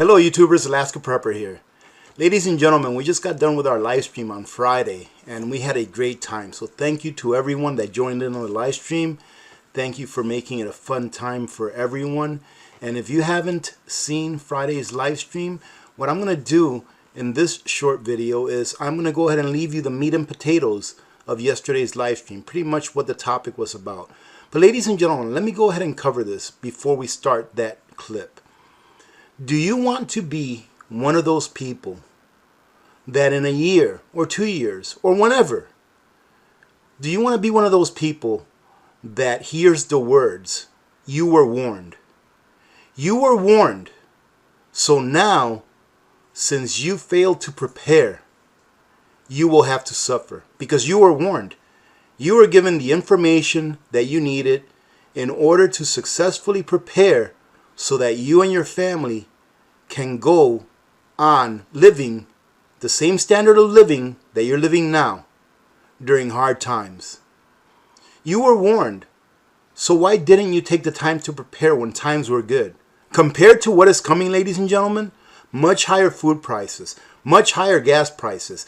Hello YouTubers, Alaska Prepper here. Ladies and gentlemen, we just got done with our live stream on Friday and we had a great time. So thank you to everyone that joined in on the live stream. Thank you for making it a fun time for everyone. And if you haven't seen Friday's live stream, what I'm going to do in this short video is I'm going to go ahead and leave you the meat and potatoes of yesterday's live stream, pretty much what the topic was about. But ladies and gentlemen, let me go ahead and cover this before we start that clip. Do you want to be one of those people that in a year or 2 years or whenever, do you want to be one of those people that hears the words, "You were warned"? You were warned. So now, since you failed to prepare, you will have to suffer because you were warned. You were given the information that you needed in order to successfully prepare so that you and your family can go on living the same standard of living that you're living now during hard times. You were warned. So why didn't you take the time to prepare when times were good? Compared to what is coming, ladies and gentlemen, much higher food prices, much higher gas prices.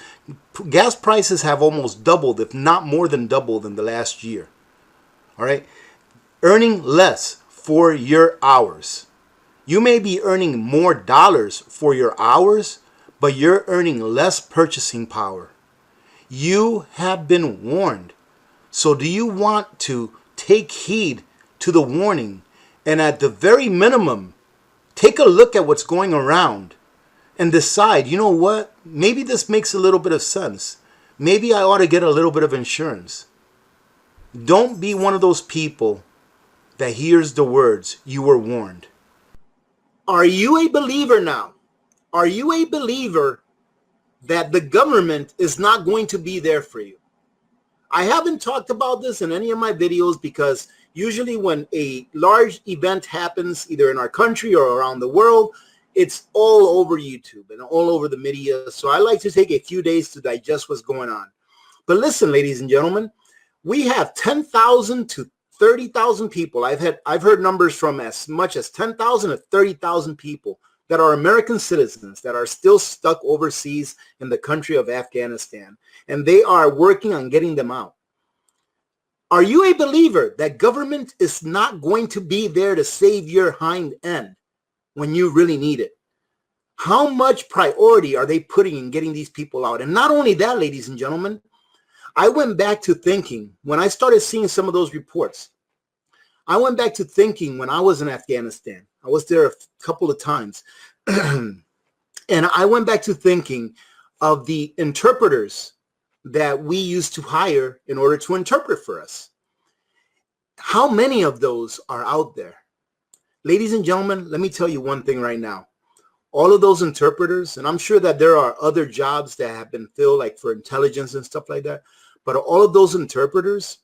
Gas prices have almost doubled, if not more than doubled in the last year. All right? Earning less for your hours. You may be earning more dollars for your hours, but you're earning less purchasing power. You have been warned. So do you want to take heed to the warning and at the very minimum, take a look at what's going around and decide, you know what, maybe this makes a little bit of sense. Maybe I ought to get a little bit of insurance. Don't be one of those people that hears the words, "You were warned." Are you a believer now? Are you a believer that the government is not going to be there for you? I haven't talked about this in any of my videos because usually when a large event happens, either in our country or around the world, it's all over YouTube and all over the media. So I like to take a few days to digest what's going on. But listen, ladies and gentlemen, we have 10,000 to 30,000 people. I've heard numbers from as much as 10,000 to 30,000 people that are American citizens that are still stuck overseas in the country of Afghanistan, and they are working on getting them out. Are you a believer that government is not going to be there to save your hind end when you really need it? How much priority are they putting in getting these people out? And not only that, ladies and gentlemen, I went back to thinking when I started seeing some of those reports. I went back to thinking when I was in Afghanistan. I was there a couple of times. And I went back to thinking of the interpreters that we used to hire in order to interpret for us. How many of those are out there? Ladies and gentlemen, let me tell you one thing right now. All of those interpreters, and I'm sure that there are other jobs that have been filled, like for intelligence and stuff like that, but all of those interpreters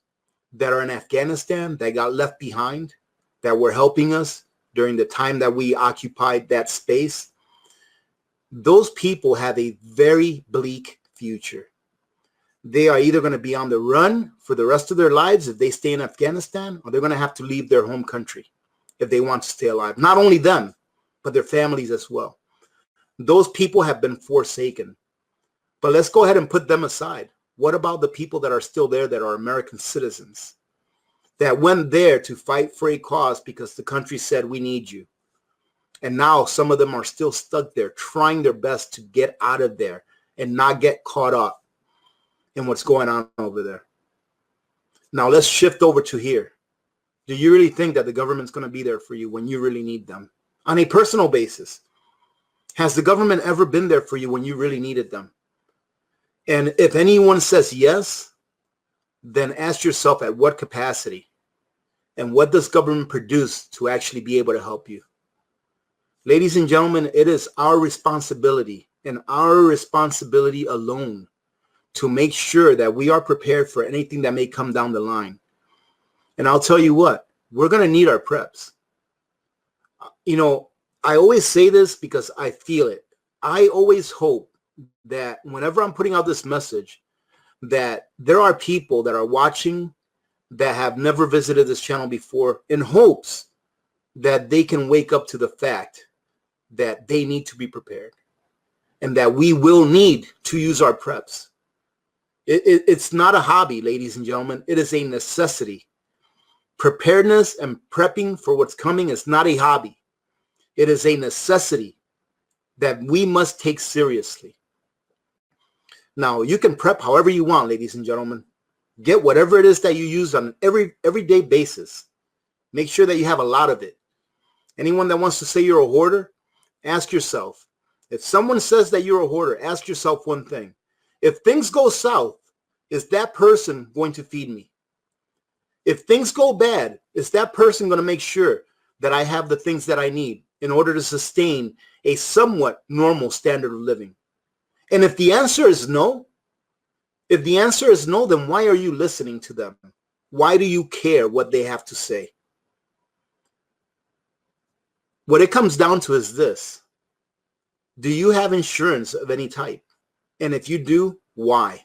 that are in Afghanistan that got left behind, that were helping us during the time that we occupied that space, those people have a very bleak future. They are either going to be on the run for the rest of their lives if they stay in Afghanistan, or they're going to have to leave their home country if they want to stay alive. Not only them, but their families as well. Those people have been forsaken. But let's go ahead and put them aside. What about the people that are still there that are American citizens, that went there to fight for a cause because the country said, "We need you"? And now some of them are still stuck there trying their best to get out of there and not get caught up in what's going on over there. Now let's shift over to here. Do you really think that the government's going to be there for you when you really need them? On a personal basis, has the government ever been there for you when you really needed them? And if anyone says yes, then ask yourself at what capacity and what does government produce to actually be able to help you? Ladies and gentlemen, it is our responsibility and our responsibility alone to make sure that we are prepared for anything that may come down the line. And I'll tell you what, we're going to need our preps. You know, I always say this because I feel it. I always hope that whenever I'm putting out this message, that there are people that are watching that have never visited this channel before in hopes that they can wake up to the fact that they need to be prepared and that we will need to use our preps. It's not a hobby, ladies and gentlemen. It is a necessity. Preparedness and prepping for what's coming is not a hobby. It is a necessity that we must take seriously. Now, you can prep however you want, ladies and gentlemen. Get whatever it is that you use on an everyday basis. Make sure that you have a lot of it. Anyone that wants to say you're a hoarder, ask yourself. If someone says that you're a hoarder, ask yourself one thing. If things go south, is that person going to feed me? If things go bad, is that person going to make sure that I have the things that I need in order to sustain a somewhat normal standard of living? And if the answer is no, then why are you listening to them? Why do you care what they have to say? What it comes down to is this. Do you have insurance of any type? And if you do, why?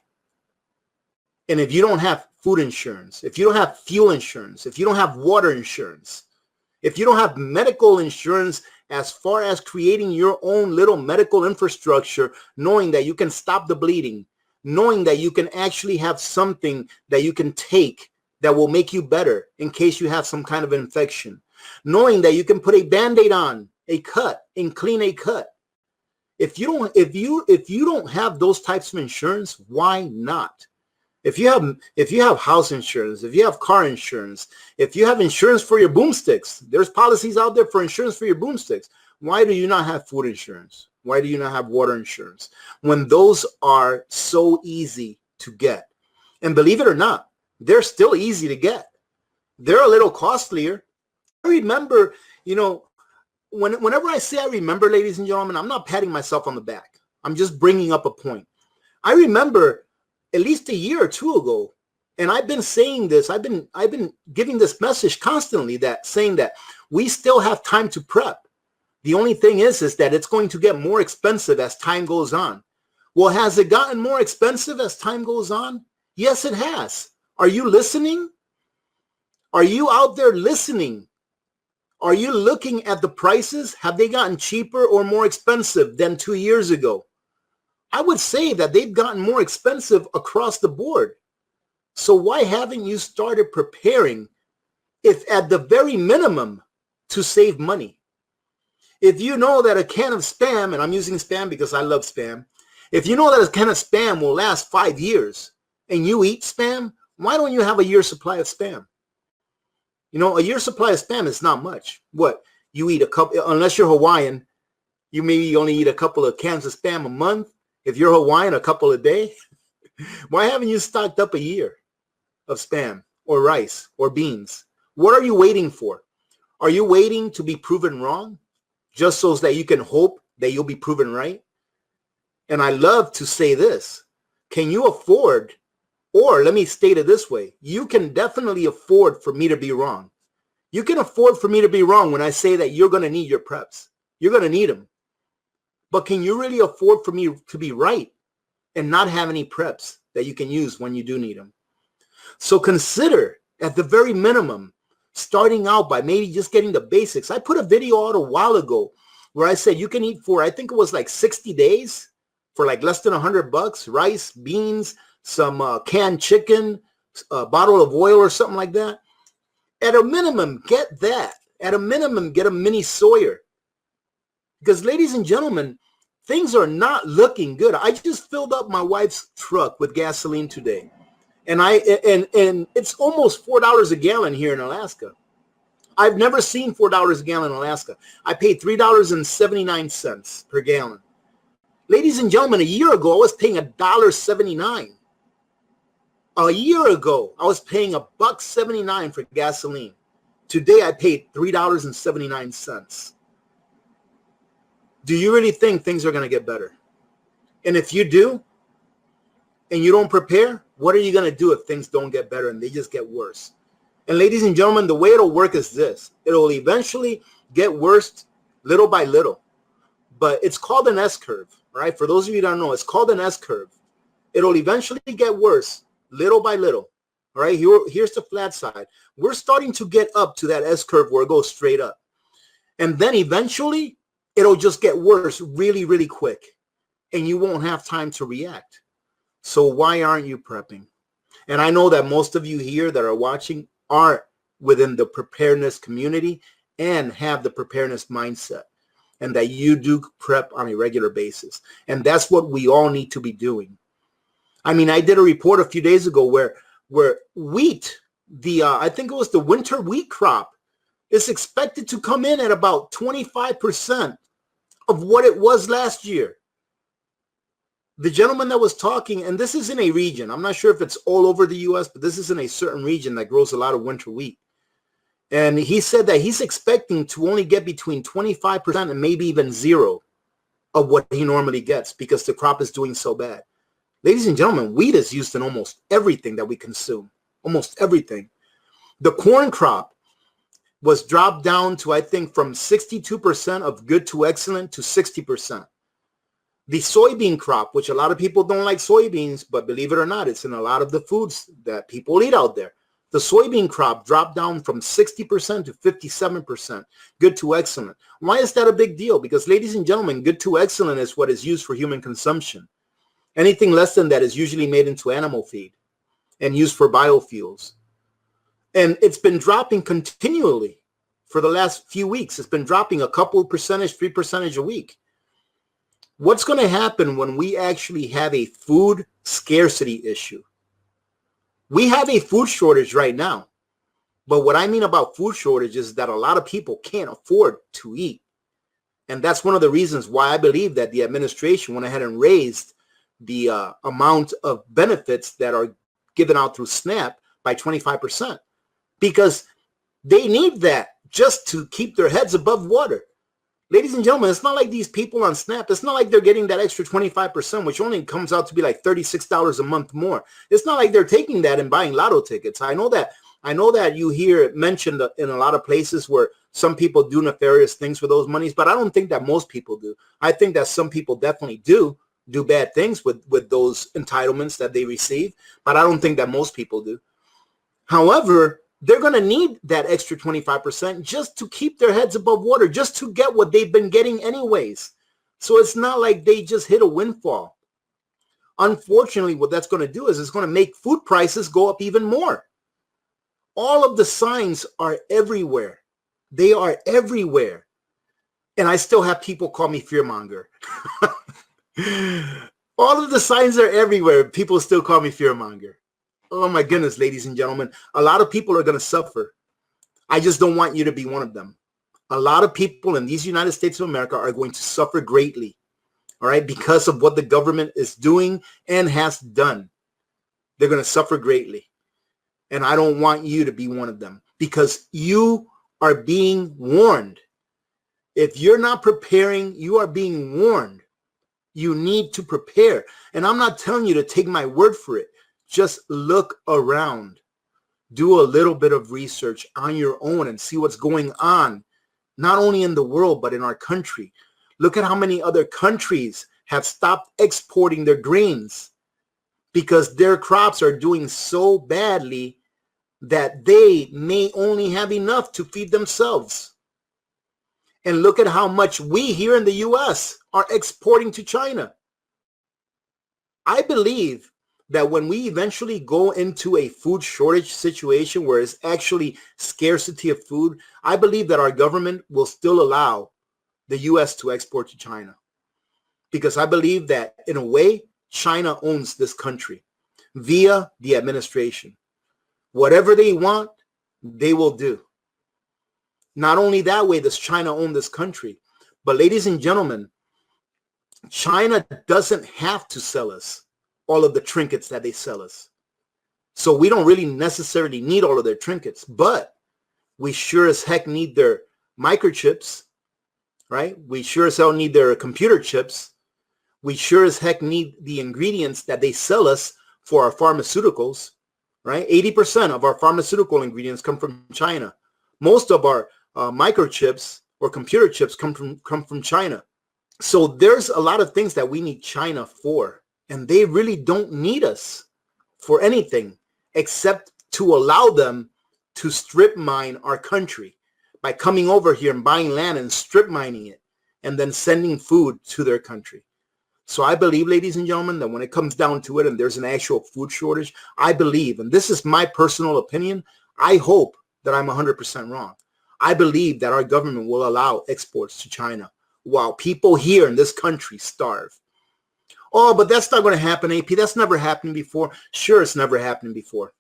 And if you don't have food insurance, if you don't have fuel insurance, if you don't have water insurance, if you don't have medical insurance as far as creating your own little medical infrastructure, knowing that you can stop the bleeding, knowing that you can actually have something that you can take that will make you better in case you have some kind of infection, knowing that you can put a Band-Aid on a cut and clean a cut. If you don't have those types of insurance, why not? If you have house insurance, if you have car insurance, if you have insurance for your boomsticks, there's policies out there for insurance for your boomsticks. Why do you not have food insurance? Why do you not have water insurance when those are so easy to get? And believe it or not, they're still easy to get. They're a little costlier. I remember, whenever I say I remember, ladies and gentlemen, I'm not patting myself on the back. I'm just bringing up a point. I remember at least a year or two ago, and I've been saying this, I've been giving this message constantly, saying that we still have time to prep. The only thing is that it's going to get more expensive as time goes on. Well, has it gotten more expensive as time goes on? Yes, it has. Are you listening? Are you out there listening? Are you looking at the prices? Have they gotten cheaper or more expensive than 2 years ago? I would say that they've gotten more expensive across the board. So why haven't you started preparing, if at the very minimum, to save money? If you know that a can of Spam, and I'm using Spam because I love Spam, if you know that a can of Spam will last 5 years and you eat Spam, why don't you have a year's supply of Spam? A year's supply of Spam is not much. What? You eat a couple, unless you're Hawaiian, you maybe only eat a couple of cans of Spam a month. If you're Hawaiian, a couple a day. Why haven't you stocked up a year of Spam or rice or beans? What are you waiting for? Are you waiting to be proven wrong just so that you can hope that you'll be proven right? And I love to say this. Can you afford, or let me state it this way, you can definitely afford for me to be wrong. You can afford for me to be wrong when I say that you're going to need your preps. You're going to need them. But can you really afford for me to be right and not have any preps that you can use when you do need them? So consider, at the very minimum, starting out by maybe just getting the basics. I put a video out a while ago where I said you can eat for, I think it was like 60 days for like less than $100, rice, beans, some canned chicken, a bottle of oil or something like that. At a minimum, get that. At a minimum, get a mini Sawyer. Because, ladies and gentlemen, things are not looking good. I just filled up my wife's truck with gasoline today. And it's almost $4 a gallon here in Alaska. I've never seen $4 a gallon in Alaska. I paid $3.79 per gallon. Ladies and gentlemen, a year ago, I was paying $1.79. A year ago, I was paying $1.79 for gasoline. Today, I paid $3.79. Do you really think things are going to get better? And if you do, and you don't prepare, what are you going to do if things don't get better and they just get worse? And ladies and gentlemen, the way it'll work is this. It'll eventually get worse little by little. But it's called an S-curve, right? For those of you who don't know, it's called an S-curve. It'll eventually get worse little by little. All right, here's the flat side. We're starting to get up to that S-curve where it goes straight up. And then eventually, it'll just get worse really, really quick, and you won't have time to react. So why aren't you prepping? And I know that most of you here that are watching are within the preparedness community and have the preparedness mindset, and that you do prep on a regular basis. And that's what we all need to be doing. I mean, I did a report a few days ago where wheat, I think it was the winter wheat crop, is expected to come in at about 25% of what it was last year. The gentleman that was talking, and this is in a region, I'm not sure if it's all over the U.S., but this is in a certain region that grows a lot of winter wheat. And he said that he's expecting to only get between 25% and maybe even zero of what he normally gets because the crop is doing so bad. Ladies and gentlemen, wheat is used in almost everything that we consume, almost everything. The corn crop was dropped down to, I think, from 62% of good to excellent to 60%. The soybean crop, which a lot of people don't like soybeans, but believe it or not, it's in a lot of the foods that people eat out there. The soybean crop dropped down from 60% to 57%, good to excellent. Why is that a big deal? Because, ladies and gentlemen, good to excellent is what is used for human consumption. Anything less than that is usually made into animal feed and used for biofuels. And it's been dropping continually for the last few weeks. It's been dropping a couple percentage, 3% a week. What's going to happen when we actually have a food scarcity issue? We have a food shortage right now. But what I mean about food shortage is that a lot of people can't afford to eat. And that's one of the reasons why I believe that the administration went ahead and raised the amount of benefits that are given out through SNAP by 25%. Because they need that just to keep their heads above water. Ladies and gentlemen, it's not like these people on SNAP, it's not like they're getting that extra 25%, which only comes out to be like $36 a month more. It's not like they're taking that and buying lotto tickets. I know that you hear it mentioned in a lot of places where some people do nefarious things with those monies, but I don't think that most people do. I think that some people definitely do bad things with those entitlements that they receive, but I don't think that most people do. However, they're going to need that extra 25% just to keep their heads above water, just to get what they've been getting anyways. So it's not like they just hit a windfall. Unfortunately, what that's going to do is it's going to make food prices go up even more. All of the signs are everywhere. They are everywhere. And I still have people call me fearmonger. All of the signs are everywhere. People still call me fearmonger. Oh my goodness, ladies and gentlemen, a lot of people are going to suffer. I just don't want you to be one of them. A lot of people in these United States of America are going to suffer greatly, all right, because of what the government is doing and has done. They're going to suffer greatly. And I don't want you to be one of them because you are being warned. If you're not preparing, you are being warned. You need to prepare. And I'm not telling you to take my word for it. Just look around. Do a little bit of research on your own and see what's going on, not only in the world, but in our country. Look at how many other countries have stopped exporting their grains because their crops are doing so badly that they may only have enough to feed themselves. And look at how much we here in the U.S. are exporting to China. I believe that when we eventually go into a food shortage situation where it's actually scarcity of food, I believe that our government will still allow the U.S. to export to China. Because I believe that in a way, China owns this country via the administration. Whatever they want, they will do. Not only that way does China own this country, but ladies and gentlemen, China doesn't have to sell us all of the trinkets that they sell us. So we don't really necessarily need all of their trinkets, but we sure as heck need their microchips, right? We sure as hell need their computer chips. We sure as heck need the ingredients that they sell us for our pharmaceuticals, right? 80% of our pharmaceutical ingredients come from China. Most of our microchips or computer chips come from China. So there's a lot of things that we need China for, and they really don't need us for anything except to allow them to strip mine our country by coming over here and buying land and strip mining it and then sending food to their country. So I believe, ladies and gentlemen, that when it comes down to it and there's an actual food shortage, I believe, and this is my personal opinion, I hope that I'm 100% wrong. I believe that our government will allow exports to China while people here in this country starve. Oh, but that's not going to happen, AP. That's never happened before. Sure, it's never happened before.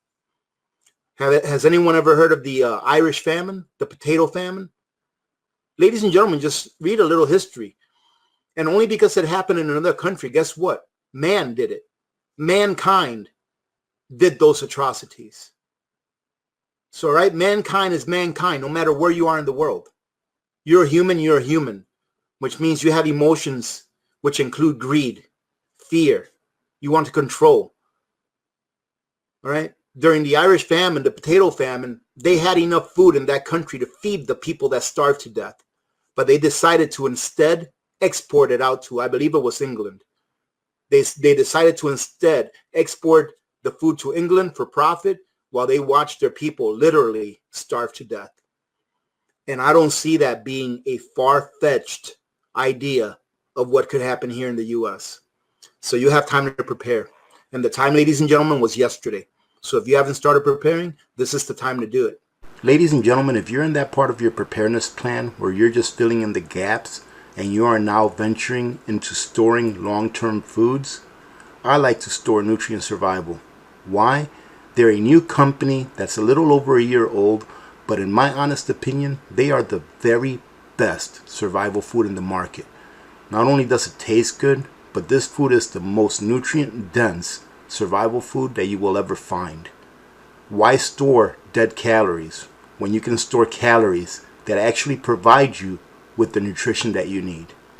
Has anyone ever heard of the Irish famine, the potato famine? Ladies and gentlemen, just read a little history. And only because it happened in another country, guess what? Man did it. Mankind did those atrocities. So, right, mankind is mankind, no matter where you are in the world. You're a human, which means you have emotions which include greed, fear. You want to control. All right? During the Irish famine, the potato famine, they had enough food in that country to feed the people that starved to death. But they decided to instead export it out to, I believe it was England. They decided to instead export the food to England for profit while they watched their people literally starve to death. And I don't see that being a far-fetched idea of what could happen here in the U.S. So you have time to prepare. And the time, ladies and gentlemen, was yesterday. So if you haven't started preparing, this is the time to do it. Ladies and gentlemen, if you're in that part of your preparedness plan where you're just filling in the gaps and you are now venturing into storing long-term foods, I like to store Nutrient Survival. Why? They're a new company that's a little over a year old, but in my honest opinion, they are the very best survival food in the market. Not only does it taste good, but this food is the most nutrient-dense survival food that you will ever find. Why store dead calories when you can store calories that actually provide you with the nutrition that you need?